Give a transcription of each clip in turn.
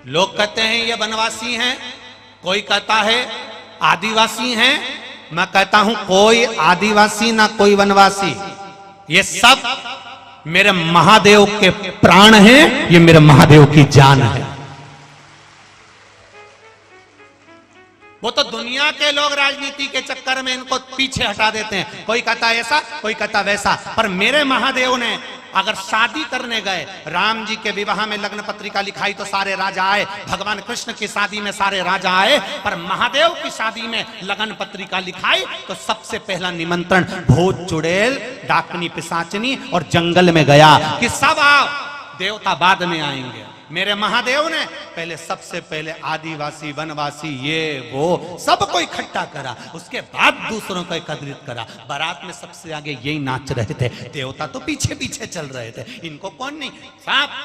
लोग कहते हैं ये वनवासी हैं, कोई कहता है आदिवासी हैं। मैं कहता हूं कोई आदिवासी ना कोई वनवासी, ये सब मेरे महादेव के प्राण हैं, ये मेरे महादेव की जान है। वो तो दुनिया के लोग राजनीति के चक्कर में इनको पीछे हटा देते हैं, कोई कहता ऐसा कोई कहता वैसा, पर मेरे महादेव ने अगर शादी करने गए, राम जी के विवाह में लग्न पत्रिका लिखाई तो सारे राजा आए, भगवान कृष्ण की शादी में सारे राजा आए, पर महादेव की शादी में लगन पत्रिका लिखाई तो सबसे पहला निमंत्रण भूत चुड़ैल डाकनी पिशाचनी और जंगल में गया कि सब आओ, देवता बाद में आएंगे। मेरे महादेव ने पहले सबसे पहले आदिवासी वनवासी ये वो सबको इकट्ठा करा, उसके बाद दूसरों को एकत्रित करा। बारात में सबसे आगे यही नाच रहे थे, देवता तो पीछे पीछे चल रहे थे, इनको कौन नहीं,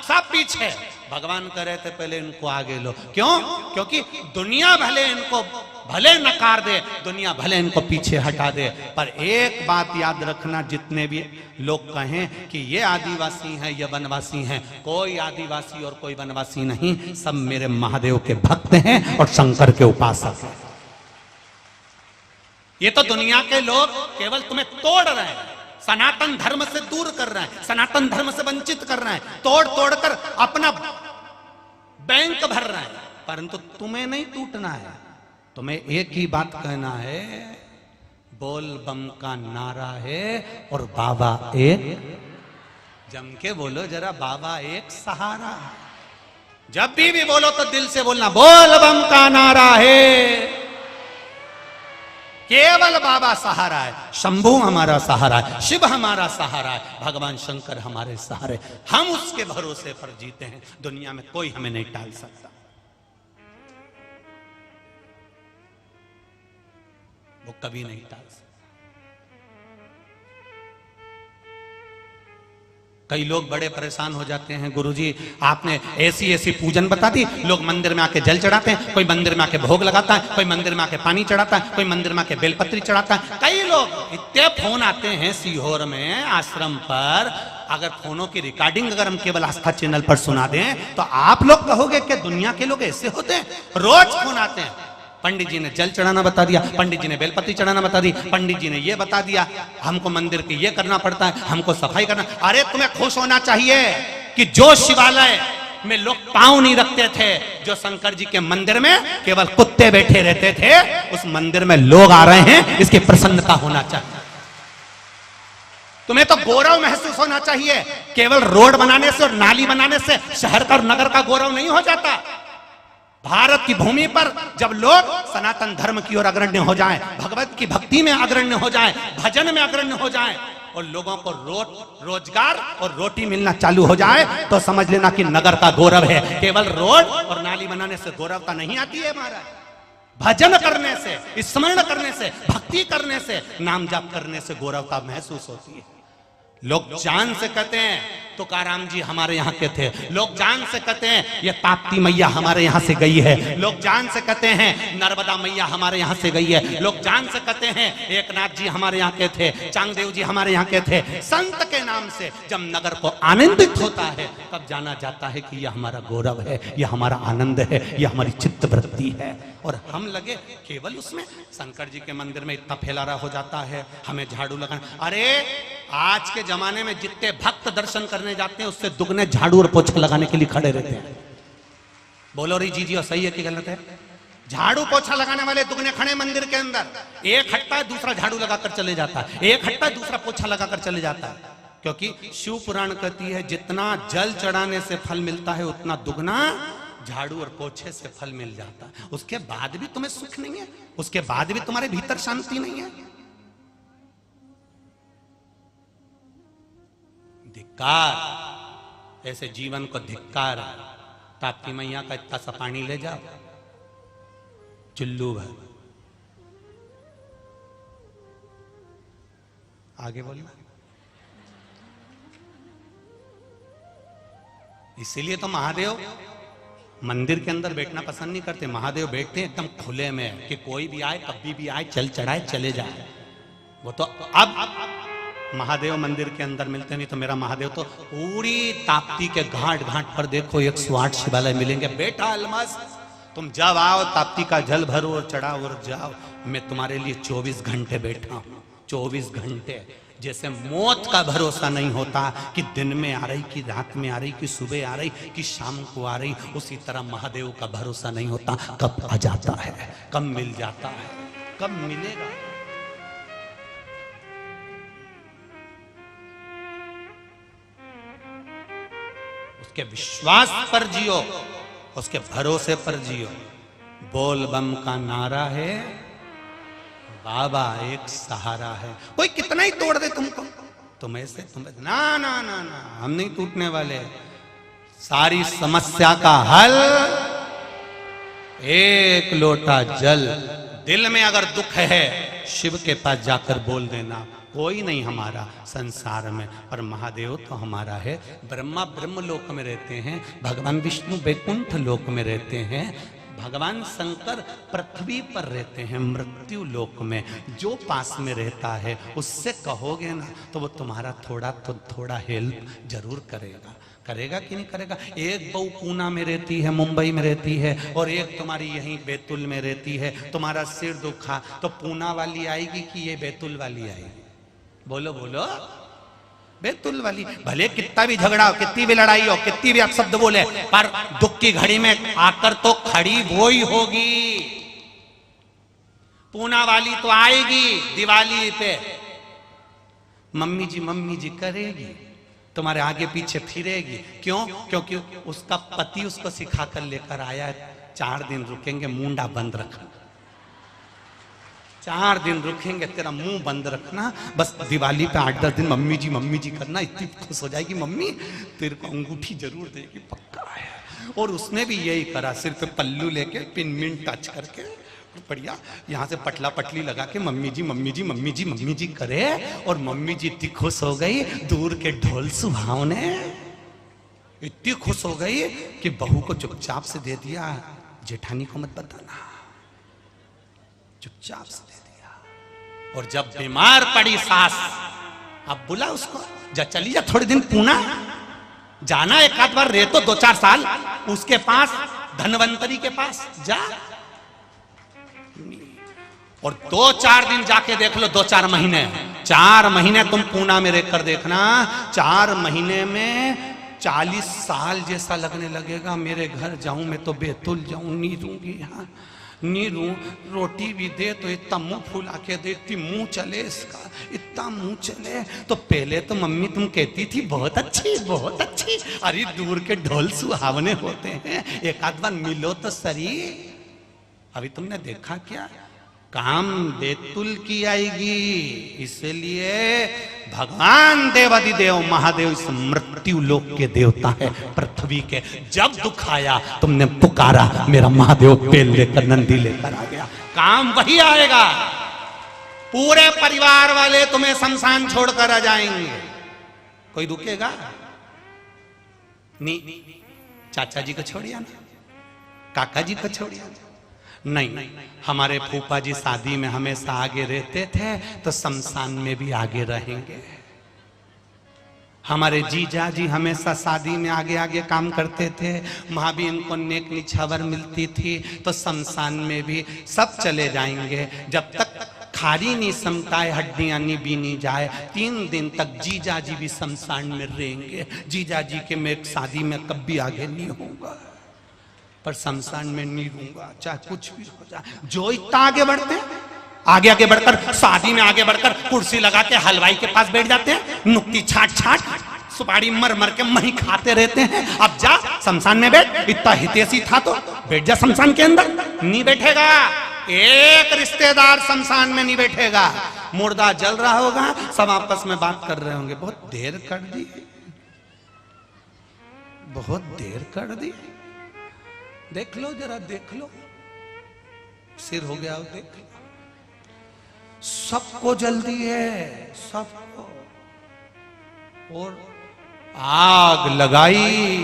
सब पीछे। भगवान कह रहे थे पहले इनको आगे लो, क्यों? क्योंकि दुनिया भले इनको भले नकार दे, दुनिया भले इनको पीछे हटा दे, पर एक बात याद रखना, जितने भी लोग कहें कि ये आदिवासी हैं ये वनवासी हैं, कोई आदिवासी और कोई वनवासी नहीं, सब मेरे महादेव के भक्त हैं और शंकर के उपासक हैं। ये तो दुनिया के लोग केवल तुम्हें तोड़ रहे हैं, सनातन धर्म से दूर कर रहे हैं, सनातन धर्म से वंचित कर रहे हैं, तोड़ तोड़ कर अपना बैंक भर रहे हैं, परंतु तुम्हें नहीं टूटना है। तुम्हें एक ही बात कहना है, बोल बम का नारा है और बाबा एक, जम के बोलो जरा, बाबा एक सहारा। जब भी बोलो तो दिल से बोलना, बोल बम का नारा है, केवल बाबा सहारा है, शंभू हमारा सहारा है, शिव हमारा सहारा है, भगवान शंकर हमारे सहारे, हम उसके भरोसे पर जीते हैं। दुनिया में कोई हमें नहीं टाल सकता। वो कभी नहीं टाल सकता। कई लोग बड़े परेशान हो जाते हैं, गुरुजी आपने ऐसी ऐसी पूजन बता दी, लोग मंदिर में आके जल चढ़ाते हैं, कोई मंदिर में आके भोग लगाता है, कोई मंदिर में आके पानी चढ़ाता है, कोई मंदिर में आके बेलपत्री चढ़ाता है। कई लोग इतने फोन आते हैं सीहोर में आश्रम पर, अगर फोनों की रिकॉर्डिंग अगर हम केवल आस्था चैनल पर सुना दें तो आप लोग कहोगे कि दुनिया के लोग ऐसे होते हैं। रोज फोन आते हैं, पंडित जी ने जल चढ़ाना बता दिया, पंडित जी ने बेलपत्री चढ़ाना बता दी, पंडित जी ने ये बता दिया, हमको मंदिर की ये करना पड़ता है, हमको सफाई करना। अरे तुम्हें खुश होना चाहिए कि जो शिवालय में लोग पांव नहीं रखते थे, जो शंकर जी के मंदिर में केवल कुत्ते बैठे रहते थे, उस मंदिर में लोग आ रहे हैं, इसकी प्रसन्नता होना चाहिए। तुम्हें तो गौरव महसूस होना चाहिए। केवल रोड बनाने से और नाली बनाने से शहर का और नगर का गौरव नहीं हो जाता। भारत की भूमि पर जब लोग सनातन धर्म की ओर अग्रण्य हो जाएं, भगवत की भक्ति में अग्रण्य हो जाएं, भजन में अग्रण्य हो जाएं और लोगों को रोजगार और रोटी मिलना चालू हो जाए, तो समझ लेना कि नगर का गौरव है। केवल रोड और नाली बनाने से गौरवता नहीं आती है महाराज। भजन करने से, स्मरण करने से, भक्ति करने से, नाम जाप करने से गौरवता महसूस होती है। लोग जान से कहते हैं तुकाराम जी हमारे यहाँ के थे, लोग जान से कहते हैं ये ताप्ती मैया हमारे यहाँ से गई है, लोग जान से कहते हैं नर्मदा मैया हमारे यहाँ से गई है, लोग जान से कहते हैं एकनाथ जी हमारे यहाँ के थे, चांगदेव जी हमारे यहाँ के थे। संत के नाम से जब नगर को आनंदित होता है तब जाना जाता है कि यह हमारा गौरव है, यह हमारा आनंद है, यह हमारी चित्त वृत्ति है। और हम लगे केवल उसमें, शंकर जी के मंदिर में इतना फैलारा हो जाता है, हमें झाड़ू लगाना। अरे आज के जमाने में जितने भक्त दर्शन करने जाते हैं उससे दुगने झाड़ू और पोछा लगाने के लिए खड़े रहते हैं। बोलो री जी और सही है कि गलत है? झाड़ू पोछा लगाने वाले दुगने खड़े मंदिर के अंदर, एक हटता है दूसरा झाड़ू लगाकर चले जाता है, एक हटता है दूसरा पोछा लगाकर चले जाता है। क्योंकि शिव पुराण कहती है जितना जल चढ़ाने से फल मिलता है उतना दुगना झाड़ू और पोछे से फल मिल जाता है। उसके बाद भी तुम्हें सुख नहीं है, उसके बाद भी तुम्हारे भीतर शांति नहीं है। धिक्कार, ऐसे जीवन को धिक्कार। ताप्ती मैया का इतना सा पानी ले जाओ, चुल्लू भर। आगे बोलना। इसीलिए तो महादेव मंदिर के अंदर बैठना पसंद नहीं करते। महादेव बैठते एकदम खुले में कि कोई भी आए कभी भी आए, चल चढ़ाए चले जाए। वो तो अब महादेव मंदिर के अंदर मिलते नहीं तो मेरा महादेव तो पूरी ताप्ती के घाट घाट पर देखो 108 शिवालय मिलेंगे। बेटा अलमस, तुम जब आओ ताप्ती का जल भरो और चढ़ाओ और जाओ, मैं तुम्हारे लिए 24 घंटे बैठा हूं, 24 घंटे। जैसे मौत का भरोसा नहीं होता कि दिन में आ रही, कि रात में आ रही, कि सुबह आ रही, कि शाम को आ रही, उसी तरह महादेव का भरोसा नहीं होता कब आ जाता है, कब मिल जाता है, कब मिलेगा। उसके विश्वास पर जियो, उसके भरोसे पर जियो। बोल बम का नारा है, बाबा एक सहारा है। कोई कितना ही तोड़ दे तुमको, तुम ऐसे ना ना ना ना, हम नहीं टूटने वाले। सारी समस्या का हल एक लोटा जल। दिल में अगर दुख है शिव के पास जाकर बोल देना, कोई नहीं हमारा संसार में, पर महादेव तो हमारा है। ब्रह्मा ब्रह्म लोक में रहते हैं, भगवान विष्णु वैकुंठ लोक में रहते हैं, भगवान शंकर पृथ्वी पर रहते हैं मृत्यु लोक में। जो पास में रहता है उससे कहोगे ना तो वो तुम्हारा थोड़ा हेल्प जरूर करेगा। करेगा कि नहीं करेगा? एक बहू पूना में रहती है, मुंबई में रहती है, और एक तुम्हारी यहीं बैतुल में रहती है। तुम्हारा सिर दुखा तो पूना वाली आएगी कि ये बैतुल वाली आएगी? बोलो बोलो, बैतुल वाली। भले कितना भी झगड़ा हो, कितनी भी लड़ाई हो, कितनी भी अपशब्द बोले, पर दुख की घड़ी में आकर तो खड़ी वो ही होगी। पूना वाली तो आएगी दिवाली पे, मम्मी जी करेगी, तुम्हारे आगे पीछे फिरेगी। क्यों? क्योंकि उसका पति उसको सिखा कर लेकर आया है, 4 दिन रुकेंगे मुंडा बंद रखना, 4 दिन रुकेंगे तेरा मुंह बंद रखना। बस दिवाली पे 8-10 दिन मम्मी जी करना, इतनी खुश हो जाएगी मम्मी, तेरे को अंगूठी जरूर देगी, पक्का है। और उसने भी यही करा, सिर पे पल्लू लेके पिन मिन टच करके बढ़िया यहाँ से पटला पटली लगा के मम्मी जी करे, और मम्मी जी इतनी खुश हो गई, दूर के ढोल सुहावने इतनी खुश हो गई कि बहू को चुपचाप से दे दिया, जेठानी को मत बताना, चुपचाप से दे दिया। और जब बीमार पड़ी सास, अब बुला उसको, जा चली जा थोड़े दिन पूना जाना, एक आध बार रह तो 2-4 साल उसके पास, धनवंतरी के पास जा, और 2-4 दिन जाके देख लो, 2-4 महीने, 4 महीने तुम पूना में रहकर देखना, 4 महीने में 40 साल जैसा लगने लगेगा। मेरे घर जाऊं मैं तो बैतुल जाऊं, नहीं दूंगी यहाँ, नहीं रू, रोटी भी दे तो इतना मुंह फुला के दे, इतनी मुंह चले इसका, इतना मुंह चले। तो पहले तो मम्मी तुम कहती थी बहुत अच्छी, अरे दूर के ढोल सुहावने होते हैं, एक आध बार मिलो तो सरी। अभी तुमने देखा क्या? काम बैतुल की आएगी, इसलिए भगवान देवादिदेव महादेव इस मृत्यु लोक के देवता है, पृथ्वी के। जब दुख आया तुमने पुकारा, मेरा महादेव पेल लेकर नंदी लेकर आ गया, काम वही आएगा। पूरे परिवार वाले तुम्हें शमशान छोड़कर आ जाएंगे, कोई रुकेगा नहीं। चाचा जी को छोड़िया ना, काका जी को छोड़िया नहीं। हमारे फूफा जी शादी में हमेशा आगे रहते थे, तो शमशान में भी आगे रहेंगे। हमारे जीजा जी हमेशा शादी में आगे आगे काम करते थे, वहां भी इनको नेक निछावर मिलती थी, तो शमशान में भी सब चले जाएंगे। जब तक खारी नहीं समताए, हड्डियां नहीं बीनी जाए, 3 दिन तक जीजा जी भी शमशान में रहेंगे। जीजा जी के मैं शादी में कभी आगे नहीं होऊंगा, पर शमशान में नहीं रहूंगा, चाहे कुछ भी हो जाए। जो इतना आगे बढ़ते हैं, आगे बढ़कर शादी में आगे बढ़कर कुर्सी लगा के हलवाई के पास बैठ जाते हैं, नुक्ती छाट सुपारी मर के मही खाते रहते हैं। अब जा शमशान में बैठ, इतना हितैषी था तो बैठ जा शमशान के अंदर। नहीं बैठेगा, एक रिश्तेदार शमशान में नहीं बैठेगा। मुर्दा जल रहा होगा, सब आपस में बात कर रहे होंगे, बहुत देर कर दी, बहुत देर कर दी, देख लो जरा, देख लो, सिर हो गया, देख लो। सबको जल्दी है, सबको। और आग लगाई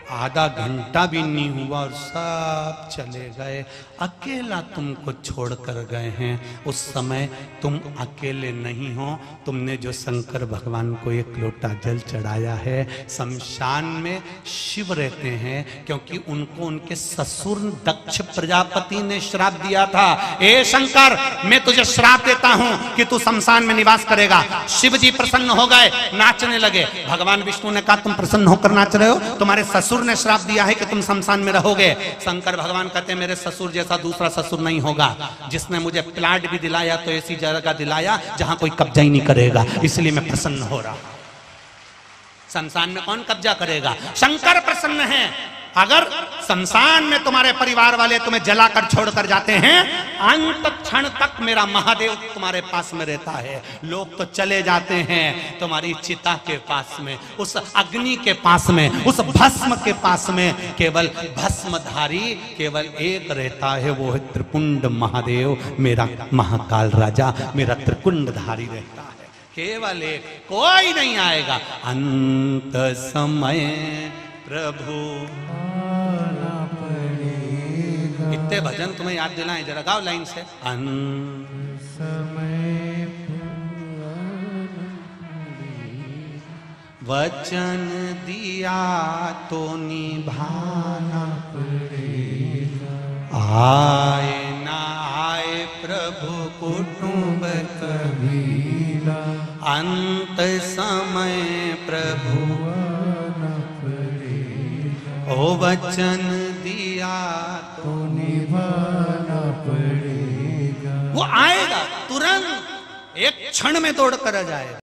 आधा घंटा भी नहीं हुआ और सब चले गए, अकेला तुमको छोड़कर गए हैं। उस समय तुम अकेले नहीं हो, तुमने जो शंकर भगवान को एक लोटा जल चढ़ाया है। शमशान में शिव रहते हैं क्योंकि उनको उनके ससुर दक्ष प्रजापति ने श्राप दिया था। ए शंकर, मैं तुझे श्राप देता हूं कि तू शमशान में निवास करेगा। शिव जी प्रसन्न हो गए, नाचने लगे। भगवान विष्णु ने कहा तुम प्रसन्न होकर नाच रहे हो, तुम्हारे ससुर ने श्राप दिया है कि तुम शमशान में रहोगे। शंकर भगवान कहते हैं मेरे ससुर जैसा दूसरा ससुर नहीं होगा, जिसने मुझे प्लाट भी दिलाया तो ऐसी जगह दिलाया जहां कोई कब्जा ही नहीं करेगा, इसलिए मैं प्रसन्न हो रहा हूं। शमशान में कौन कब्जा करेगा? शंकर प्रसन्न है। अगर शमशान में तुम्हारे परिवार वाले तुम्हें जलाकर छोड़कर जाते हैं, अंत क्षण तक मेरा महादेव तुम्हारे पास में रहता है। लोग तो चले जाते हैं तुम्हारी चिता के पास में, उस अग्नि के पास में, उस भस्म के पास में। केवल भस्मधारी केवल एक रहता है, वो है त्रिपुंड महादेव, मेरा महाकाल राजा, मेरा त्रिकुंडधारी रहता है। केवल एक, कोई नहीं आएगा। अंत समय प्रभु इतने भजन तुम्हें याद दिलाएं, जरा गाओ लाइन से। अंत समय वचन दिया तो निभाना पड़ेगा, आए ना आए प्रभु कुटुंब कबीला। अंत समय प्रभु ओ वचन दिया तो निभाना पड़ेगा। वो आएगा तुरंत, एक क्षण में दौड़ कर आ जाएगा।